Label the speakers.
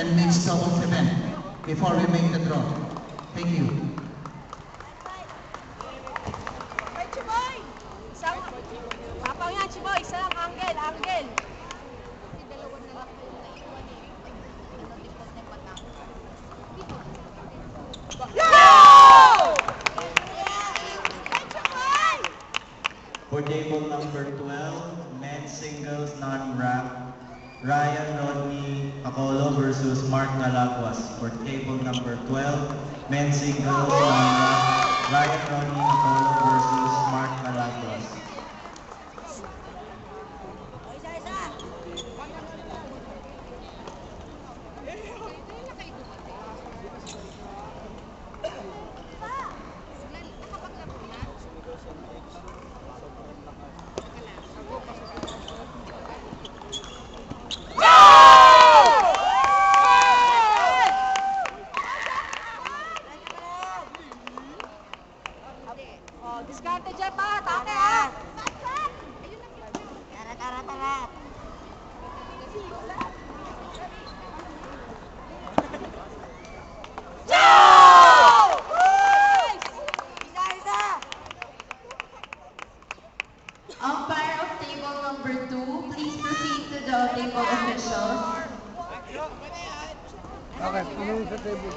Speaker 1: and mixed doubles event before we make the draw. Thank you.
Speaker 2: Papaw yan, Chiboy. Isa lang, angle.
Speaker 3: For table number 12, men's singles non-rank, Ryan Rodney Pacolo versus Mark Galaguas. For table number 12, men's singles non-rank, Ryan Rodney Pacolo versus Mark Galaguas.
Speaker 2: Diskarte dyan pa, tate ha! Tara!
Speaker 4: Umpire of table number 2, please proceed to the table officials.
Speaker 5: Okay, ano sa table?